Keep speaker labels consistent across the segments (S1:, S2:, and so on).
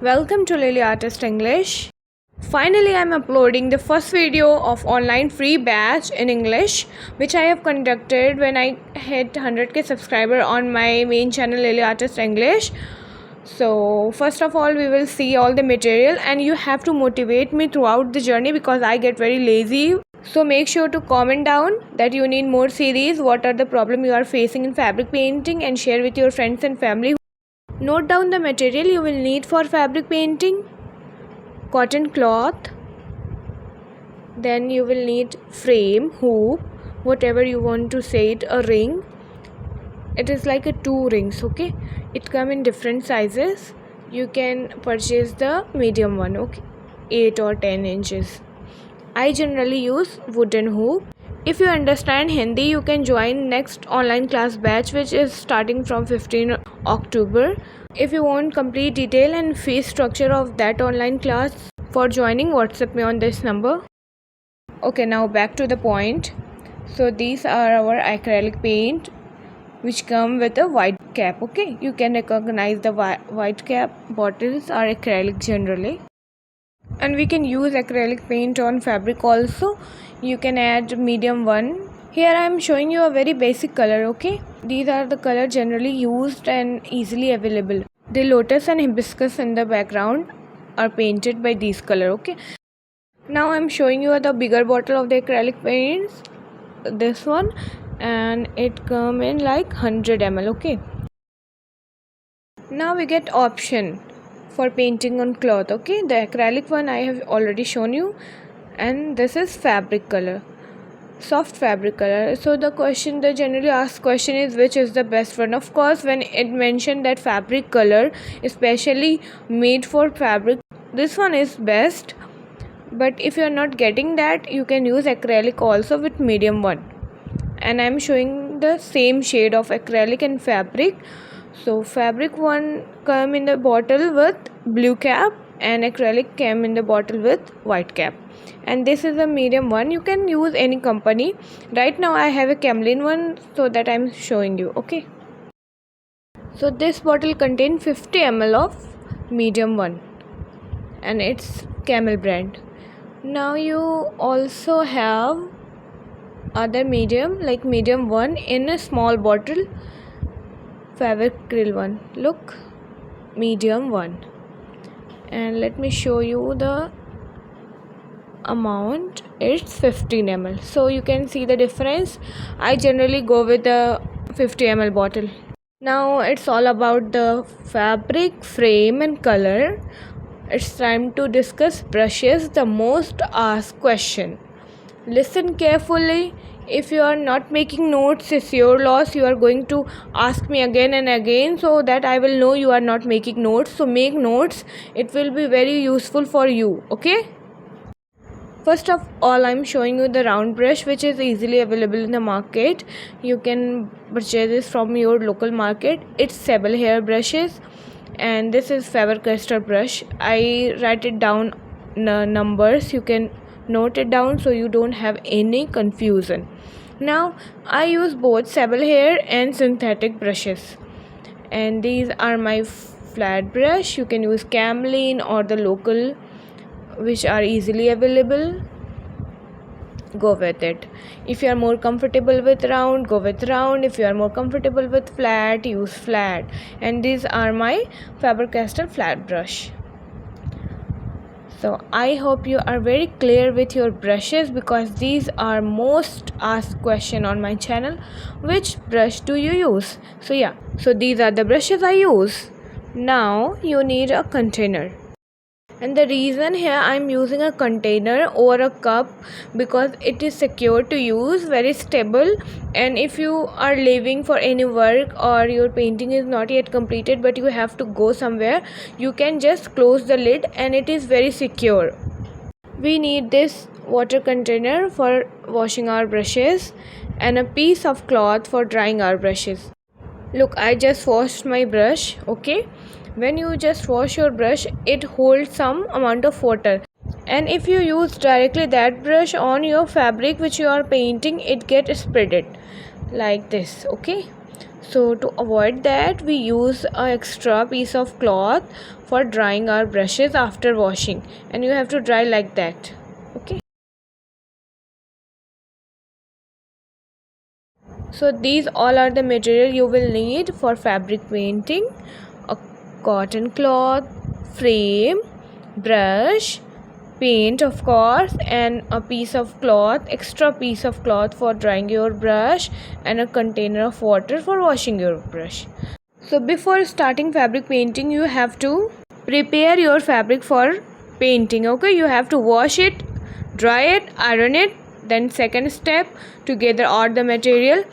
S1: Welcome to Lily Artist English. Finally, I'm uploading the first video of online free batch in English which I have conducted when I hit 100k subscriber on my main channel Lily Artist English. So first of all, we will see all the material and you have to motivate me throughout the journey because I get very lazy. So make sure to comment down that you need more series, what are the problem you are facing in fabric painting, and share with your friends and family. Note down the material you will need for fabric painting: cotton cloth, then you will need frame, hoop, whatever you want to say it, a ring. It is like a 2 rings, okay? It come in different sizes. You can purchase the medium one, okay? 8 or 10 inches. I generally use wooden hoop. If you understand Hindi, you can join next online class batch which is starting from 15 October. If you want complete detail and fee structure of that online class, for joining, WhatsApp me on this number. Okay, now back to the point. So these are our acrylic paint which come with a white cap, okay? You can recognize the white cap bottles are acrylic generally. And we can use acrylic paint on fabric also. You can add medium one. Here I am showing you a very basic color, okay? These are the color generally used and easily available. The lotus and hibiscus in the background are painted by these color, okay? Now I am showing you the bigger bottle of the acrylic paints, this one, and it come in like 100 ml, okay? Now we get option for painting on cloth, okay? The acrylic one I have already shown you, and this is fabric color, soft fabric color. So the generally asked question is which is the best one. Of course, when it mentioned that fabric color especially made for fabric, this one is best. But if you are not getting that, you can use acrylic also with medium one, and I am showing the same shade of acrylic and fabric. So fabric one come in the bottle with blue cap and acrylic came in the bottle with white cap, and this is a medium one. You can use any company. Right now I have a Camlin one, so that I am showing you, okay? So this bottle contains 50 ml of medium one and it's Camel brand. Now you also have other medium like medium one in a small bottle, fevicryl one. Look, medium one, and let me show you the amount. It's 15 ml, so you can see the difference. I generally go with the 50 ml bottle. Now it's all about the fabric, frame and color. It's time to discuss brushes, the most asked question. Listen carefully. If you are not making notes, it's your loss. You are going to ask me again and again, so that I will know you are not making notes. So make notes. It will be very useful for you, okay? First of all, I'm showing you the round brush which is easily available in the market. You can purchase this from your local market. It's Sable hair brushes, and this is Faber-Castell brush. I write it down numbers. You can note it down so you don't have any confusion. Now I use both Sable hair and synthetic brushes, and these are my flat brush. You can use Camlin or the local which are easily available. Go with it. If you are more comfortable with round, go with round. If you are more comfortable with flat, use flat. And these are my Faber-Castell flat brush. So I hope you are very clear with your brushes, because these are most asked question on my channel. Which brush do you use? So yeah, so these are the brushes I use. Now you need a container. And the reason here I'm using a container or a cup, because it is secure to use, very stable. And if you are leaving for any work or your painting is not yet completed but you have to go somewhere, you can just close the lid and it is very secure. We need this water container for washing our brushes and a piece of cloth for drying our brushes. Look, I just washed my brush, okay? When you just wash your brush, it holds some amount of water, and if you use directly that brush on your fabric which you are painting, it gets spreaded like this, okay? So to avoid that, we use an extra piece of cloth for drying our brushes after washing, and you have to dry like that. Okay, so these all are the material you will need for fabric painting: a cotton cloth, frame, brush, paint of course, and a piece of cloth, extra piece of cloth for drying your brush, and a container of water for washing your brush. So before starting fabric painting, you have to prepare your fabric for painting. Okay, you have to wash it, dry it, iron it. Then second step, to gather all the material.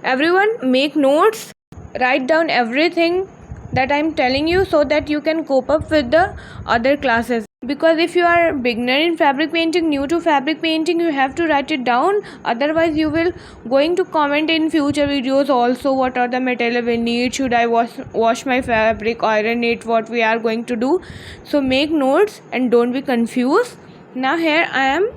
S1: Everyone make notes, write down everything that I'm telling you, so that you can cope up with the other classes. Because if you are beginner in fabric painting, new to fabric painting, you have to write it down. Otherwise you will going to comment in future videos also, what are the material we need, should I wash my fabric, iron it, what we are going to do. So make notes and don't be confused. Now here I am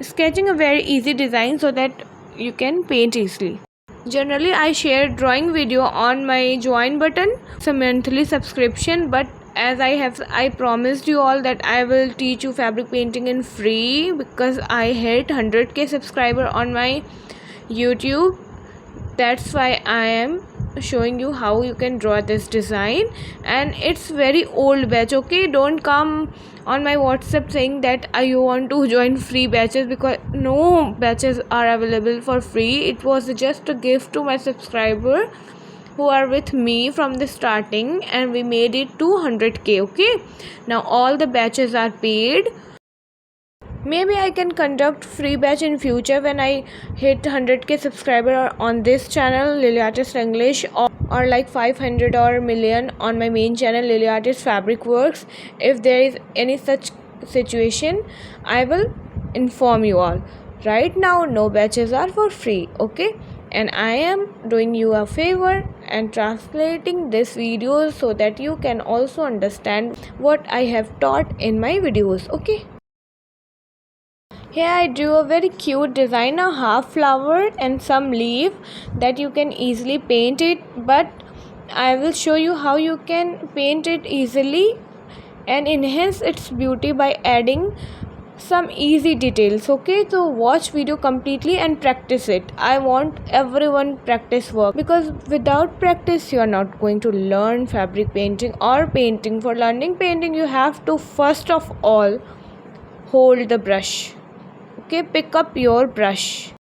S1: sketching a very easy design so that you can paint easily. Generally I share drawing video on my join button. It's a monthly subscription, but as I promised you all that I will teach you fabric painting in free, because I hit 100k subscriber on my YouTube. That's why I am showing you how you can draw this design, and it's very old batch. Okay, don't come on my WhatsApp saying that you want to join free batches, because no batches are available for free. It was just a gift to my subscriber who are with me from the starting, and we made it to 100k. Okay, now all the batches are paid. Maybe I can conduct free batch in future when I hit 100k subscriber on this channel, Lily Artist English, or like 500 or million on my main channel, Lily Artist Fabric Works. If there is any such situation, I will inform you all. Right now no batches are for free. Okay, and I am doing you a favor and translating this video so that you can also understand what I have taught in my videos. Okay, here I drew a very cute design, a half flower and some leaf that you can easily paint it, but I will show you how you can paint it easily and enhance its beauty by adding some easy details. Okay, so watch video completely and practice it. I want everyone practice work, because without practice you are not going to learn fabric painting or painting. For learning painting, you have to first of all hold the brush. Okay, pick up your brush.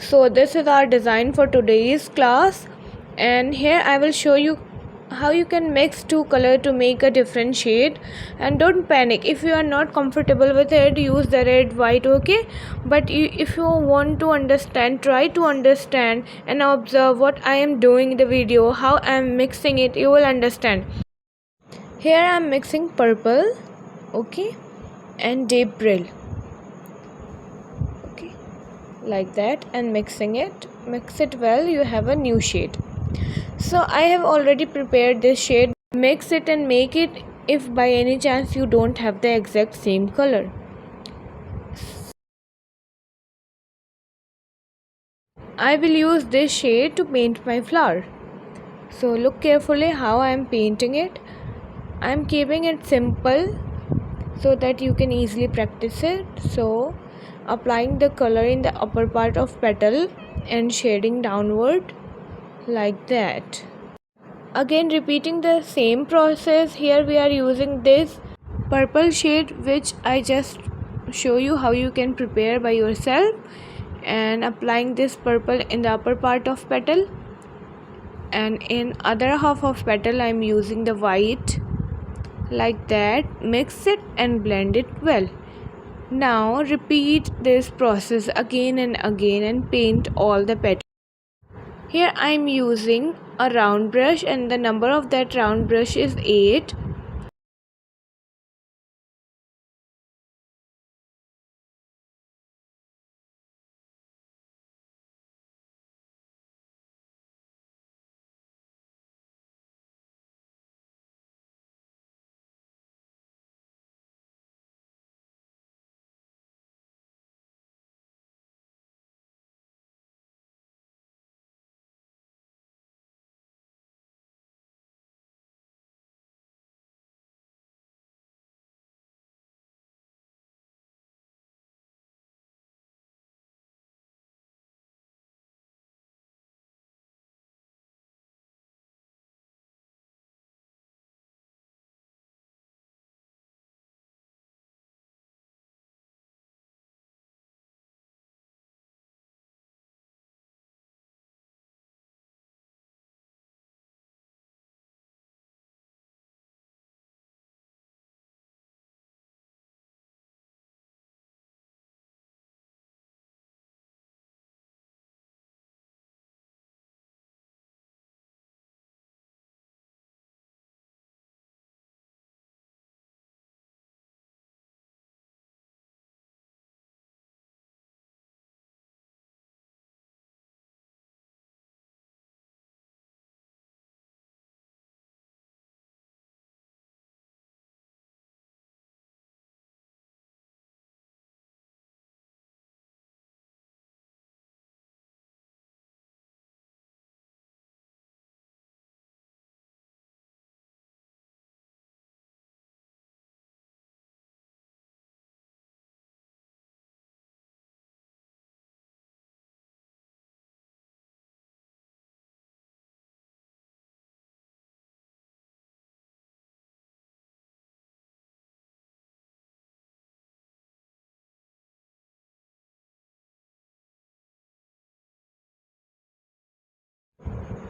S1: So this is our design for today's class, and here I will show you how you can mix two color to make a different shade. And don't panic if you are not comfortable with it, use the red, white. Okay, but if you want to understand, try to understand and observe what I am doing in the video, how I am mixing it, you will understand. Here I am mixing purple, okay, and deep brill, like that, and mix it well, you have a new shade. So I have already prepared this shade. Mix it and make it if by any chance you don't have the exact same color. I will use this shade to paint my flower. So look carefully how I am painting it. I am keeping it simple so that you can easily practice it. So applying the color in the upper part of petal and shading downward like that. Again repeating the same process. Here we are using this purple shade, which I just show you how you can prepare by yourself, and applying this purple in the upper part of petal, and in other half of petal I am using the white, like that. Mix it and blend it well. Now repeat this process again and again and paint all the petals. Here I am using a round brush and the number of that round brush is 8.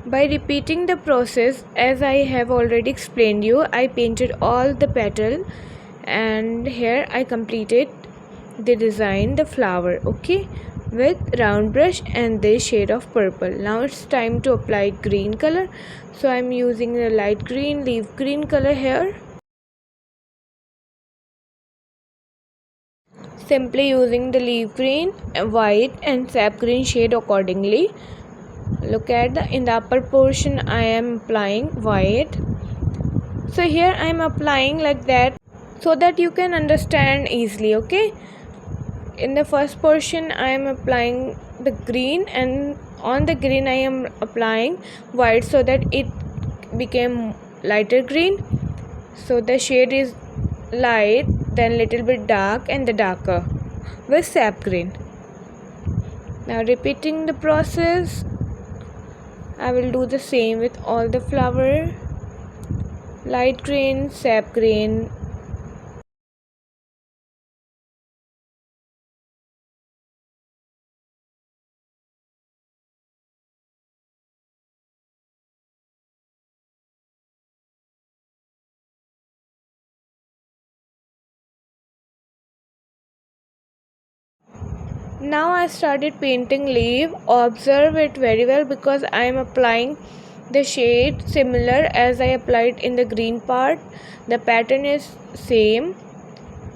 S1: By repeating the process as I have already explained you, I painted all the petal and here I completed the design, the flower, okay, with round brush and this shade of purple. Now it's time to apply green color. So I'm using the light green, leaf green color here. Simply using the leaf green, white and sap green shade accordingly. Look at in the upper portion I am applying white. So here I am applying like that so that you can understand easily, okay. In the first portion I am applying the green and on the green I am applying white so that it became lighter green. So the shade is light, then little bit dark and the darker with sap green. Now repeating the process, I will do the same with all the flower. Light green, sap green. Now I started painting leaf. Observe it very well because I am applying the shade similar as I applied in the green part. The pattern is same,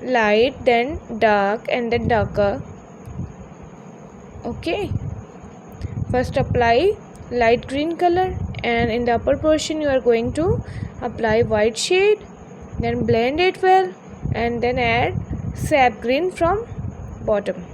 S1: light then dark and then darker. Okay, first apply light green color and in the upper portion you are going to apply white shade, then blend it well and then add sap green from bottom.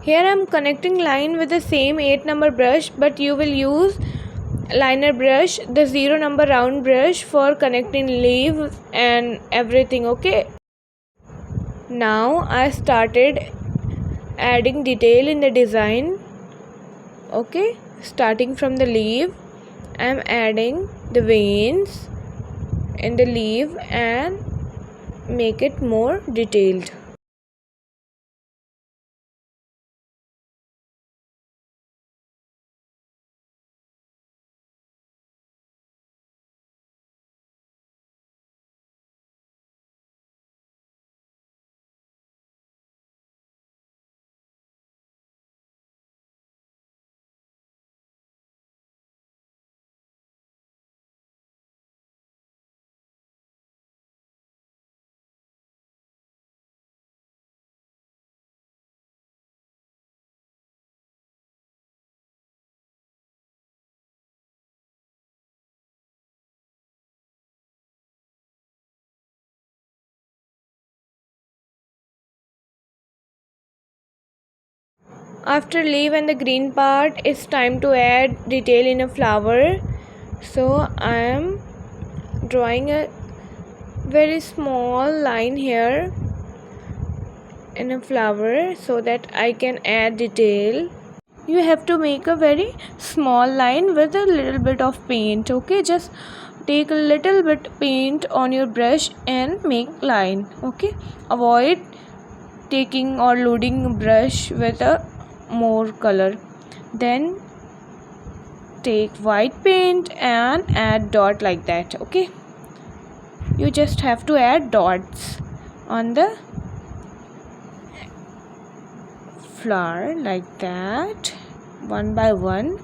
S1: Here I am connecting line with the same 8 number brush, but you will use liner brush, the 0 number round brush, for connecting leaves and everything. Okay, now I started adding detail in the design. Okay, starting from the leaf, I am adding the veins in the leaf and make it more detailed. After leaf and the green part, it's time to add detail in a flower. So I am drawing a very small line here in a flower so that I can add detail. You have to make a very small line with a little bit of paint. Okay, just take a little bit paint on your brush and make line. Okay, avoid taking or loading brush with a more color. Then take white paint and add dot like that. Okay, you just have to add dots on the flower like that, one by one,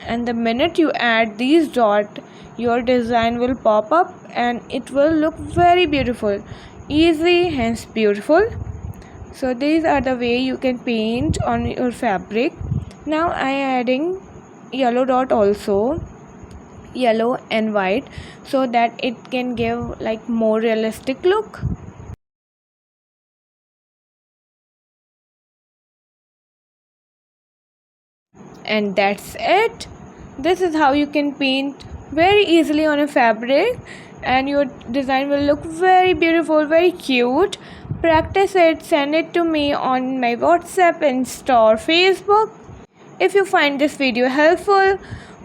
S1: and the minute you add these dots, your design will pop up and it will look very beautiful, easy, hence beautiful. So these are the way you can paint on your fabric. Now I am adding yellow dot also, yellow and white, so that it can give like more realistic look. And that's it. This is how you can paint very easily on a fabric and your design will look very beautiful, very cute. Practice it, send it to me on my WhatsApp, Insta or Facebook. If you find this video helpful,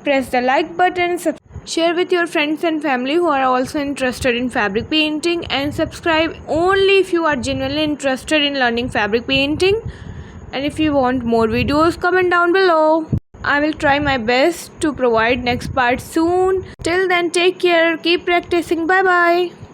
S1: press the like button, share with your friends and family who are also interested in fabric painting, and subscribe only if you are genuinely interested in learning fabric painting. And if you want more videos, comment down below. I will try my best to provide next part soon. Till then, take care, keep practicing. Bye bye.